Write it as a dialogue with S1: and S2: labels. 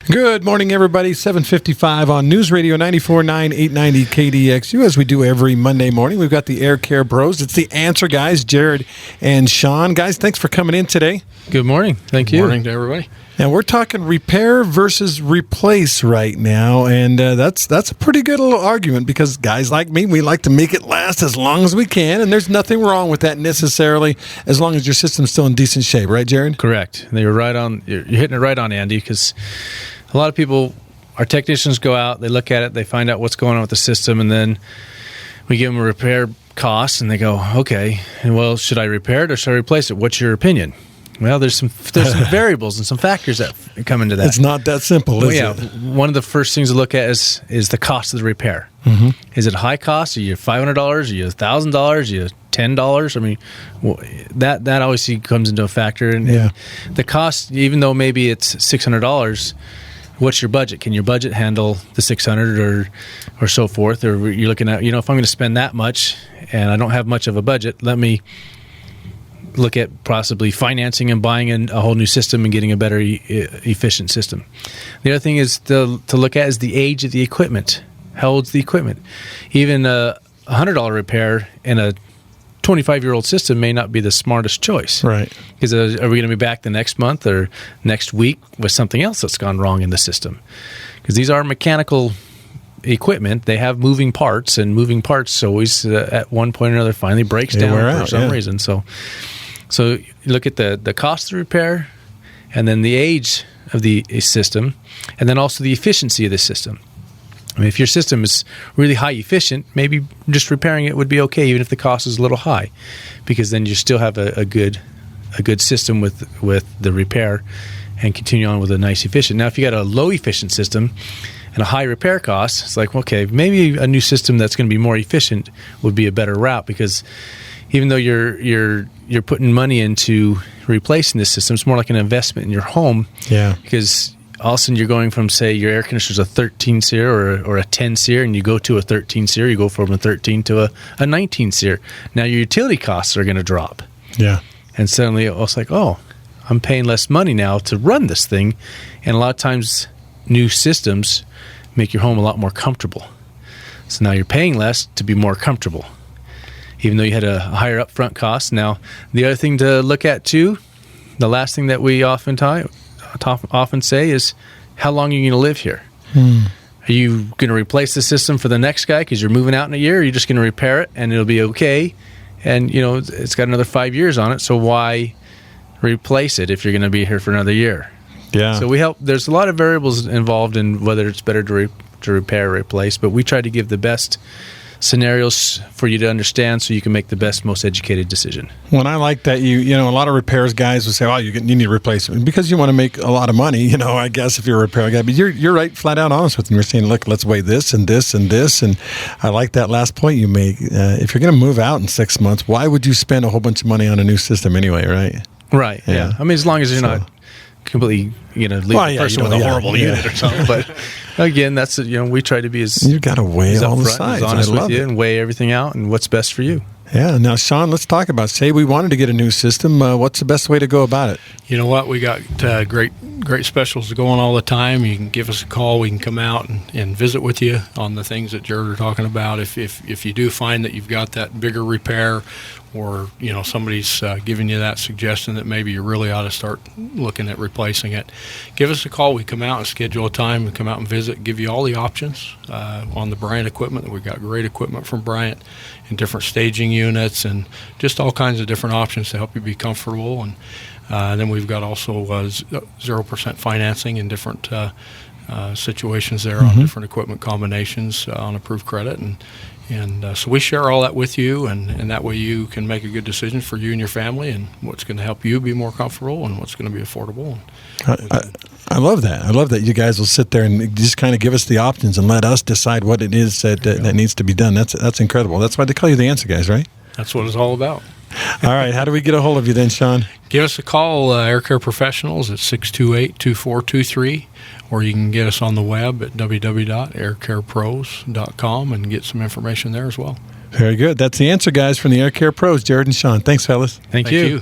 S1: Good morning, everybody. 7:55 on News Radio 94.9, 890 KDXU, as we do every Monday morning. We've got the Air Care Pros. It's the answer guys, Jared and Sean. Guys, thanks for coming in today.
S2: Good morning. Thank you.
S3: Good morning to everybody.
S1: Now, we're talking repair versus replace right now, and that's a pretty good little argument because guys like me, we like to make it last as long as we can, and there's nothing wrong with that necessarily as long as your system's still in decent shape, right, Jared?
S2: Correct. You're right on. You're hitting it right on, Andy, because a lot of people, our technicians go out, they look at it, they find out what's going on with the system, and then we give them a repair cost, and they go, okay, well, should I repair it or should I replace it? What's your opinion? Well, there's some variables and some factors that come into that.
S1: It's not that simple, is it?
S2: One of the first things to look at is the cost of the repair.
S1: Mm-hmm.
S2: Is it high cost? Are you $500? Are you $1,000? Are you $10? I mean, that obviously comes into a factor. And the cost, even though maybe it's $600, what's your budget? Can your budget handle the $600 or so forth? Or you're looking at, if I'm going to spend that much and I don't have much of a budget, let me look at possibly financing and buying a whole new system and getting a better efficient system. The other thing is to look at is the age of the equipment. How old's the equipment? Even a $100 repair in a 25-year-old system may not be the smartest choice.
S1: Right.
S2: Because are we going to be back the next month or next week with something else that's gone wrong in the system? Because these are mechanical equipment. They have moving parts, and moving parts always at one point or another finally breaks down for some reason. So you look at the cost of repair, and then the age of the system, and then also the efficiency of the system. I mean, if your system is really high efficient, maybe just repairing it would be okay, even if the cost is a little high, because then you still have a good system with the repair and continue on with a nice efficient. Now, if you got a low efficient system and a high repair cost, it's like, okay, maybe a new system that's going to be more efficient would be a better route, because even though you're putting money into replacing this system, it's more like an investment in your home. Yeah. Because all of a sudden you're going from, say, your air conditioner's a 13 SEER or a 10 SEER, and you go to a 13 SEER, you go from a 13 to a 19 SEER. Now your utility costs are going to drop. Yeah. And suddenly it's like, oh, I'm paying less money now to run this thing. And a lot of times new systems make your home a lot more comfortable. So now you're paying less to be more comfortable, even though you had a higher upfront cost. Now, the other thing to look at too, the last thing that we often say is, how long are you going to live here? Are you going to replace the system for the next guy because you're moving out in a year? Or are you just going to repair it and it'll be okay? And, it's got another 5 years on it, so why replace it if you're going to be here for another year? Yeah. So there's a lot of variables involved in whether it's better to repair or replace, but we try to give the best scenarios for you to understand so you can make the best, most educated decision.
S1: Well, I like that a lot of repairs guys will say, oh, you need a replacement because you want to make a lot of money, I guess, if you're a repair guy. But you're right, flat out honest with them. You're saying, look, let's weigh this and this and this. And I like that last point you make. If you're going to move out in 6 months, why would you spend a whole bunch of money on a new system anyway, right?
S2: Right, yeah. I mean, as long as you're not completely, leave the person with a horrible unit or something. But again, that's we try to be you got to weigh all the sides.
S1: Honest with you
S2: and weigh everything out and what's best for you.
S1: Yeah. Now, Sean, let's talk about. Say we wanted to get a new system. What's the best way to go about it?
S3: You know what? We got great specials going all the time. You can give us a call. We can come out and visit with you on the things that Jared are talking about. If you do find that you've got that bigger repair, or somebody's giving you that suggestion that maybe you really ought to start looking at replacing it, give us a call. We come out and schedule a time and come out and visit, give you all the options on the Bryant equipment. We've got great equipment from Bryant in different staging units and just all kinds of different options to help you be comfortable. And then we've got also 0% financing in different situations there on different equipment combinations on approved credit. And so we share all that with you, and that way you can make a good decision for you and your family and what's going to help you be more comfortable and what's going to be affordable.
S1: I love that. I love that you guys will sit there and just kind of give us the options and let us decide what it is that needs to be done. That's incredible. That's why they call you the answer guys, right?
S3: That's what it's all about.
S1: All right. How do we get a hold of you then, Sean?
S3: Give us a call, Air Care Professionals, at 628-2423, or you can get us on the web at www.aircarepros.com and get some information there as well.
S1: Very good. That's the answer, guys, from the Air Care Pros, Jared and Sean. Thanks, fellas.
S2: Thank you.